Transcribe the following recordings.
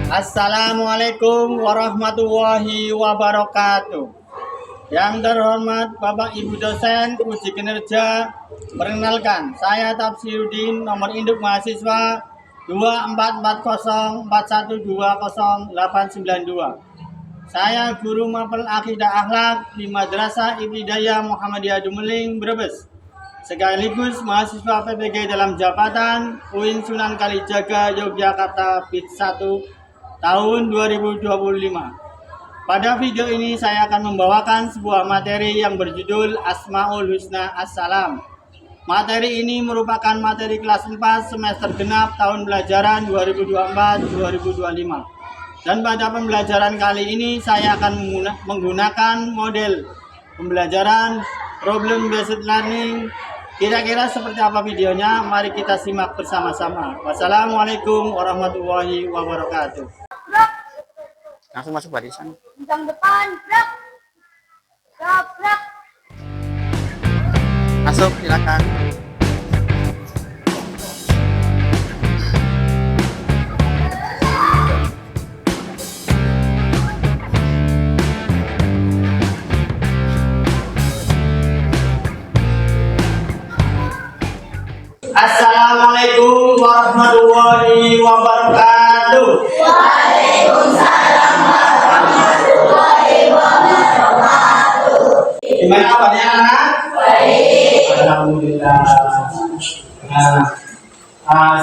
Assalamualaikum warahmatullahi wabarakatuh. Yang terhormat Bapak Ibu dosen uji kinerja, perkenalkan saya Tafsiruddin, nomor induk mahasiswa 244041208892. Saya guru mapel akidah akhlak di Madrasah Ibtidaiyah Muhammadiyah Dumeling, Brebes. Sekaligus mahasiswa PPG dalam jabatan UIN Sunan Kalijaga Yogyakarta PIT 1 tahun 2025. Pada video ini saya akan membawakan sebuah materi yang berjudul Asmaul Husna Assalam. Materi ini merupakan materi kelas 4 semester genap tahun pelajaran 2024-2025. Dan pada pembelajaran kali ini saya akan menggunakan model pembelajaran problem based learning. Kira-kira seperti apa videonya? Mari kita simak bersama-sama. Wassalamualaikum warahmatullahi wabarakatuh. Langsung masuk barisan. Bintang depan, gerak. Gerak. Masuk, silakan. Assalamualaikum warahmatullahi wabarakatuh. Waalaikumsalam warahmatullahi wabarakatuh. Gimana kabarnya anak? Baik. Alhamdulillah.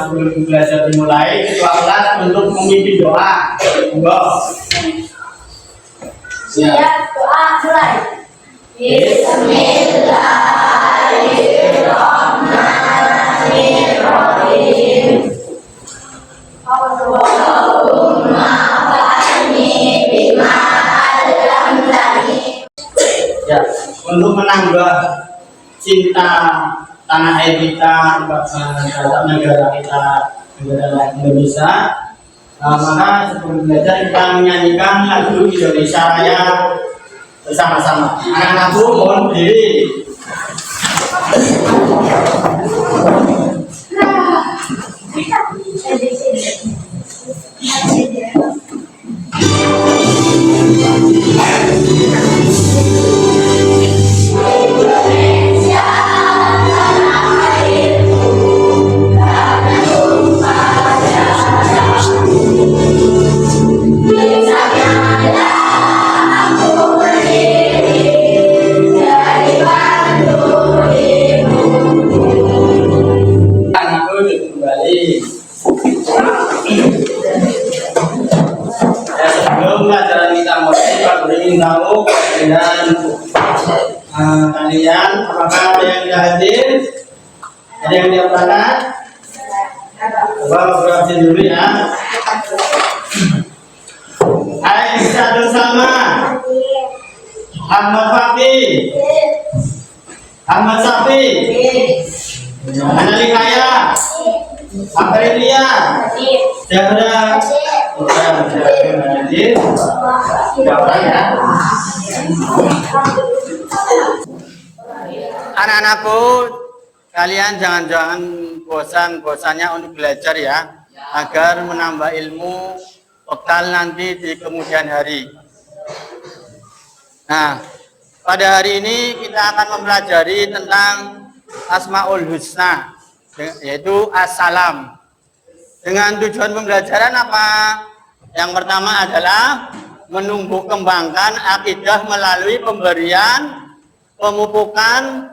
Sebelum belajar dimulai, ketua kelas untuk memimpin doa. Monggo. Siap, doa mulai. Bismillahirrahmanirrahim. Allahumma fa'alni bima 'allamtani. Ya, untuk menambah cinta tanah air kita, terhadap negara kita, negara Indonesia, maka sebelum belajar kita menyanyikan lagu Indonesia Raya bersama-sama. Anak-anakku mohon berdiri. Sebelum pelajaran kita mulai, Pak Guru ingin tahu kalian apakah ada yang tidak hadir? Ada yang tidak berangkat? Coba Guru absen dulu ya. Aisyah Salma, Ahmad Fakih, Ahmad Safi, Analikaya, Aprilia, Zahra, Anak-anakku, kalian jangan bosan-bosannya untuk belajar ya, agar menambah ilmu bekal nanti di kemudian hari. Nah, pada hari ini kita akan mempelajari tentang Asmaul Husna, yaitu Assalam. Dengan tujuan pembelajaran apa? Yang pertama adalah menumbuh kembangkan akidah melalui pemberian, pemupukan,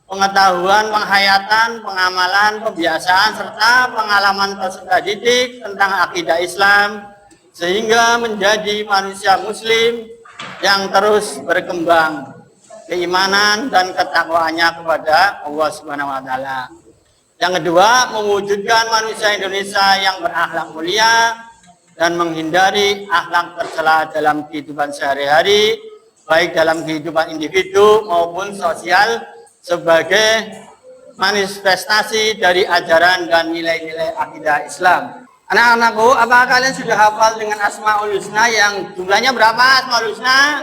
pengetahuan, penghayatan, pengamalan, pembiasaan, serta pengalaman peserta didik tentang akidah Islam, sehingga menjadi manusia muslim yang terus berkembang keimanan dan ketakwaannya kepada Allah Subhanahu wa taala. Yang kedua, mewujudkan manusia Indonesia yang berakhlak mulia dan menghindari akhlak tercela dalam kehidupan sehari-hari, baik dalam kehidupan individu maupun sosial, sebagai manifestasi dari ajaran dan nilai-nilai akidah Islam. Anak-anakku, apakah kalian sudah hafal dengan Asmaul Husna yang jumlahnya berapa Asmaul Husna?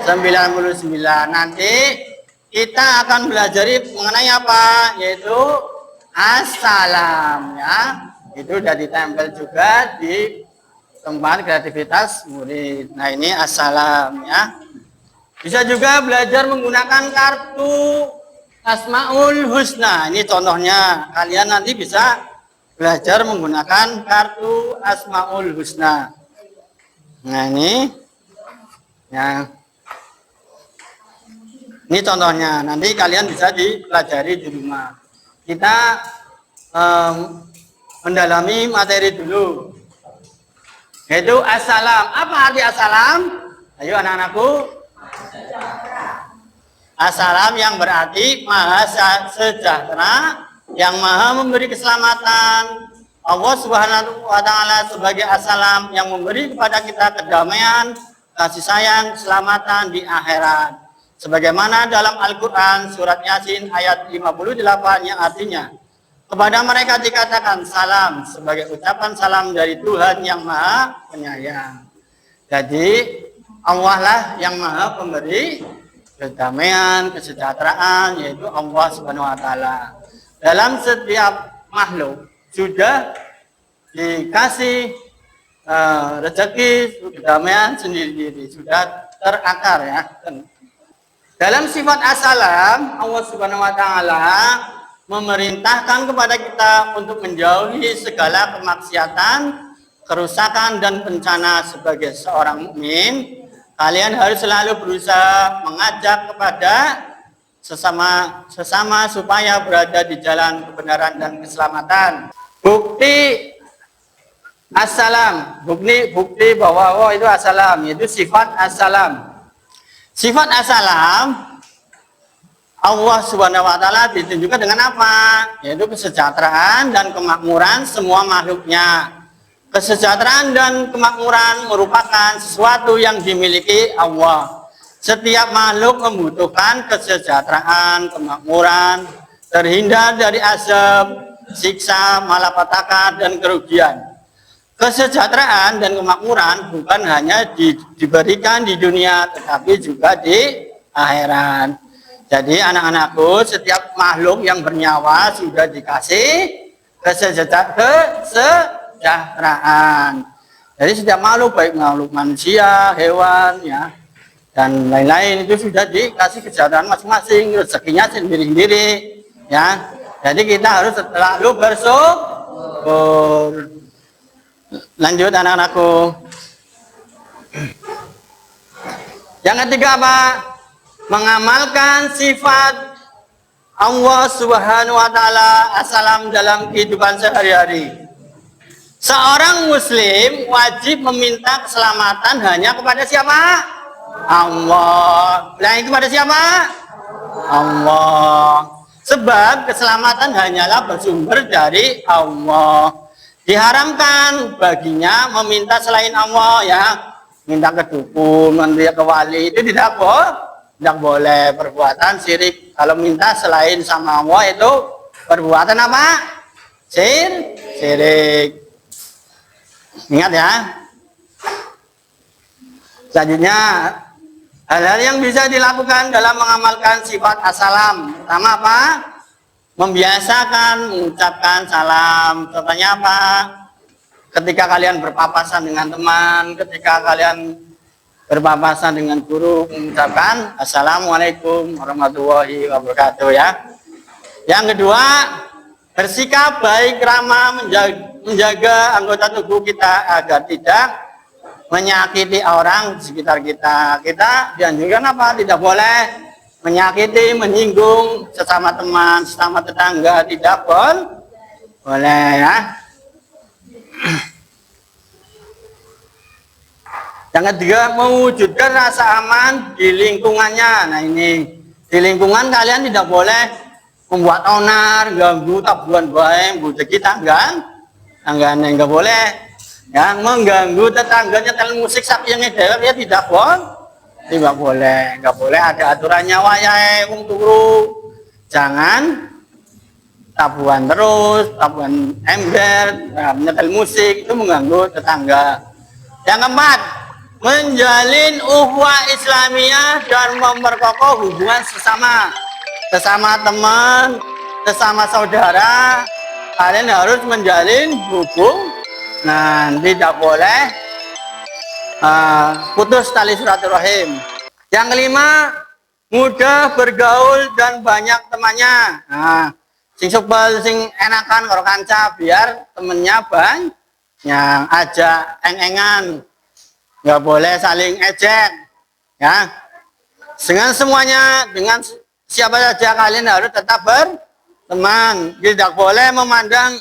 99. Nanti kita akan belajar mengenai apa? Yaitu Assalam ya. Itu sudah ditempel juga di tempat kreativitas murid. Nah, ini assalam ya. Bisa juga belajar menggunakan kartu Asmaul Husna. Ini contohnya. Kalian nanti bisa belajar menggunakan kartu Asmaul Husna. Nah, ini ya. Ini contohnya. Nanti kalian bisa dipelajari di rumah. Kita mendalami materi dulu. Yaitu assalam. Apa arti assalam? Ayo anak-anakku. Assalam yang berarti maha sejahtera, yang maha memberi keselamatan. Allah Subhanahu wa Ta'ala sebagai assalam yang memberi kepada kita kedamaian, kasih sayang, keselamatan di akhirat. Sebagaimana dalam Al-Quran surat Yasin ayat 58 yang artinya, kepada mereka dikatakan salam sebagai ucapan salam dari Tuhan yang maha penyayang. Jadi Allah lah yang maha pemberi kedamaian, kesejahteraan, yaitu Allah Subhanahu wa Ta'ala. Dalam setiap makhluk sudah dikasih rezeki kedamaian sendiri-sendiri, sudah terakar ya. Dalam sifat assalam, Allah Subhanahu wa Ta'ala memerintahkan kepada kita untuk menjauhi segala kemaksiatan, kerusakan dan bencana. Sebagai seorang mukmin, kalian harus selalu berusaha mengajak kepada sesama supaya berada di jalan kebenaran dan keselamatan. Bukti assalam, bukti bahwa itu assalam, yaitu sifat assalam. Sifat assalam Allah Subhanahu wa Ta'ala ditunjukkan dengan apa? Yaitu kesejahteraan dan kemakmuran semua makhluknya. Kesejahteraan dan kemakmuran merupakan sesuatu yang dimiliki Allah. Setiap makhluk membutuhkan kesejahteraan, kemakmuran, terhindar dari azab, siksa, malapetaka dan kerugian. Kesejahteraan dan kemakmuran bukan hanya diberikan di dunia, tetapi juga di akhirat. Jadi anak-anakku, setiap makhluk yang bernyawa sudah dikasih kesejahteraan. Jadi setiap makhluk, baik makhluk manusia, hewan, ya, dan lain-lain itu sudah dikasih kesejahteraan masing-masing, rezekinya sendiri-sendiri, ya. Jadi kita harus selalu bersyukur. Lanjut anak-anakku. Yang ketiga apa? Mengamalkan sifat Allah Subhanahu wa Ta'ala assalam dalam kehidupan sehari-hari. Seorang muslim wajib meminta keselamatan hanya kepada siapa? Allah. Nah, itu kepada siapa? Allah. Sebab keselamatan hanyalah bersumber dari Allah. Diharamkan baginya meminta selain Allah, ya. Minta ke dukun, minta ke wali, itu tidak boleh. Perbuatan syirik. Kalau minta selain sama Allah itu perbuatan apa? Syirik. Ingat ya. Selanjutnya, hal-hal yang bisa dilakukan dalam mengamalkan sifat assalam. Pertama apa? Membiasakan mengucapkan salam. Contohnya apa? Ketika kalian berpapasan dengan teman, ketika kalian berpapasan dengan guru, mengucapkan Assalamualaikum warahmatullahi wabarakatuh, ya. Yang kedua, bersikap baik ramah, menjaga anggota tubuh kita agar tidak menyakiti orang di sekitar kita. Kita dianjurkan apa? Tidak boleh menyakiti, menyinggung sesama teman, sesama tetangga, tidak boleh, ya. Yang ketiga, mewujudkan rasa aman di lingkungannya. Nah, ini di lingkungan kalian tidak boleh membuat onar, ganggu tabuhan baik, budeki tangganya nggak boleh. Yang mengganggu tetangganya telan musik sapi yang edel, ya tidak boleh, nggak boleh. Ada aturannya, wayahe wong turu, jangan tabuhan terus, tabuhan ember, menyetel musik, itu mengganggu tetangga. Yang keempat, menjalin ukhuwah Islamiyah dan memperkokoh hubungan sesama teman, sesama saudara. Kalian harus menjalin hubungan. Nah, tidak boleh putus tali silaturahim. Yang kelima, mudah bergaul dan banyak temannya. Nah, sing supel sing enakan karo kanca biar temennya banyak, aja eng-engan, nggak boleh saling ejek ya. Dengan semuanya, dengan siapa saja kalian harus tetap berteman, tidak boleh memandang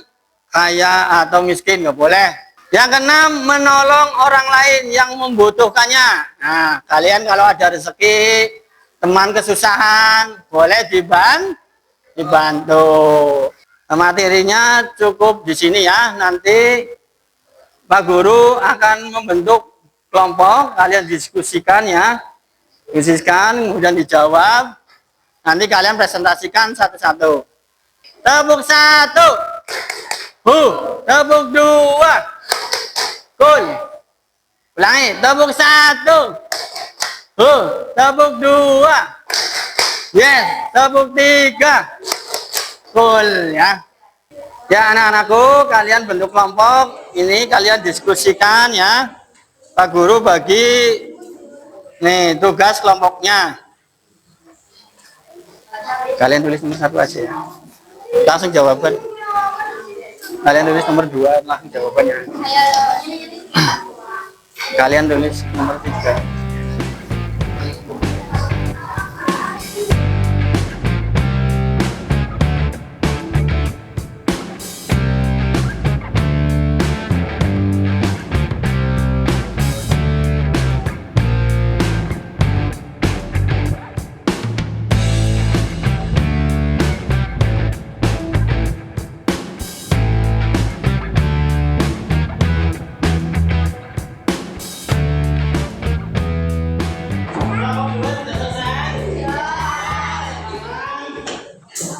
kaya atau miskin, nggak boleh. Yang keenam, menolong orang lain yang membutuhkannya. Nah, kalian kalau ada rezeki, teman kesusahan, boleh dibantu. Materinya cukup di sini ya. Nanti Pak Guru akan membentuk kelompok, kalian diskusikan ya. Diskusikan, kemudian dijawab. Nanti kalian presentasikan satu-satu. Tepuk satu. Tepuk dua. Kul. Ulangi, tepuk satu. Tepuk dua. Yes, tepuk tiga. Kul ya. Ya anak-anakku, kalian bentuk kelompok. Ini kalian diskusikan ya. Pak Guru bagi nih tugas kelompoknya. Kalian tulis nomor satu aja ya. Langsung jawaban. Kalian tulis nomor 2 langsung jawabannya. Kalian tulis nomor 3.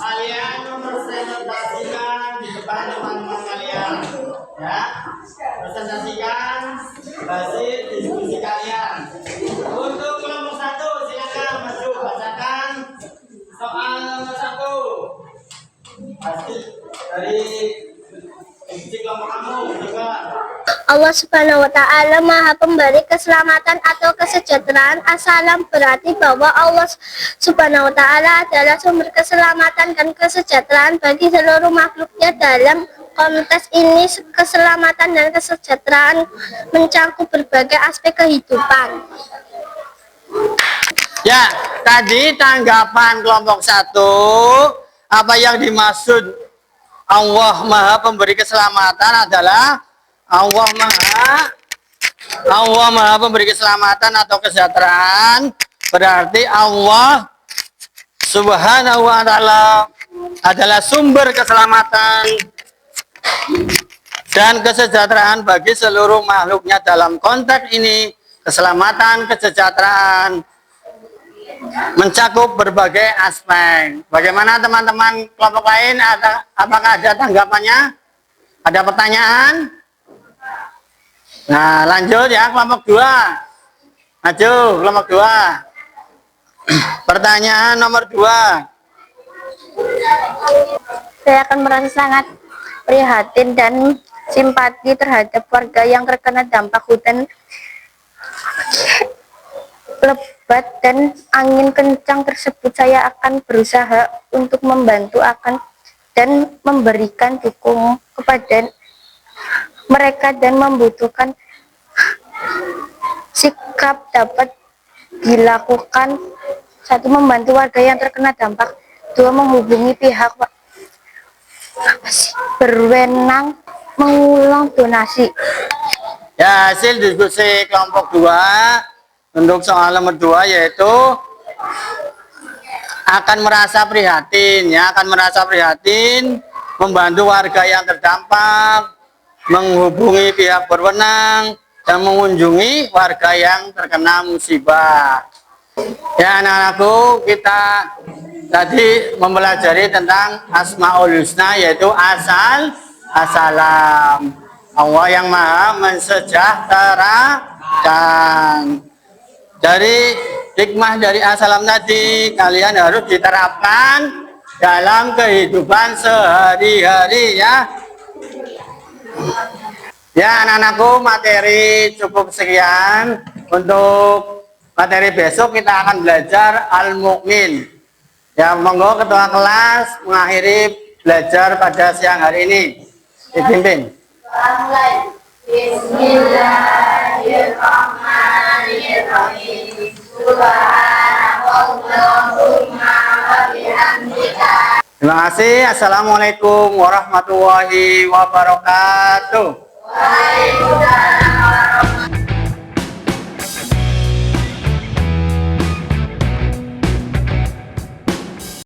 Kalian mempresentasikan di depan teman-teman kalian ya, presentasikan hasil diskusi kalian. Untuk kelompok satu silakan maju bacakan soal nomor 1 hasil dari diskusi kelompok kamu. Coba. Allah Subhanahu wa Ta'ala Maha Pemberi keselamatan atau kesejahteraan. As-salam berarti bahwa Allah Subhanahu wa Ta'ala adalah sumber keselamatan dan kesejahteraan bagi seluruh makhluknya. Dalam konteks ini, keselamatan dan kesejahteraan mencakup berbagai aspek kehidupan. Ya, tadi tanggapan kelompok 1, apa yang dimaksud Allah Maha Pemberi keselamatan adalah Allah Maha Pemberi keselamatan atau kesejahteraan, berarti Allah Subhanahu wa Ta'ala adalah sumber keselamatan dan kesejahteraan bagi seluruh makhluknya. Dalam konteks ini, keselamatan, kesejahteraan mencakup berbagai aspek. Bagaimana teman-teman kelompok lain? Apakah ada tanggapannya? Ada pertanyaan? Nah, lanjut ya kelompok 2. Maju kelompok 2. Pertanyaan nomor 2. Saya akan merasa sangat prihatin dan simpati terhadap warga yang terkena dampak hujan lebat dan angin kencang tersebut. Saya akan berusaha untuk membantu dan memberikan dukungan kepada mereka dan membutuhkan sikap dapat dilakukan. 1. Membantu warga yang terkena dampak. 2. Menghubungi pihak berwenang mengulang donasi. Ya, hasil diskusi kelompok 2 untuk soal nomor 2 yaitu akan merasa prihatin ya, membantu warga yang terdampak, menghubungi pihak berwenang, dan mengunjungi warga yang terkena musibah. Ya anak-anakku, kita tadi mempelajari tentang Asmaul Husna, yaitu As-salam, Allah yang Maha mensejahterakan. Dari hikmah dari As-salam tadi, kalian harus diterapkan dalam kehidupan sehari-hari ya. Ya anak-anakku, materi cukup sekian. Untuk materi besok kita akan belajar Al-Mu'min. Ya monggo ketua kelas mengakhiri belajar pada siang hari ini. Dipimpin. Bismillahirrahmanirrahim. Subhanallahumma wa bihamdika. Terima kasih. Assalamualaikum warahmatullahi wabarakatuh. Waalaikumsalam.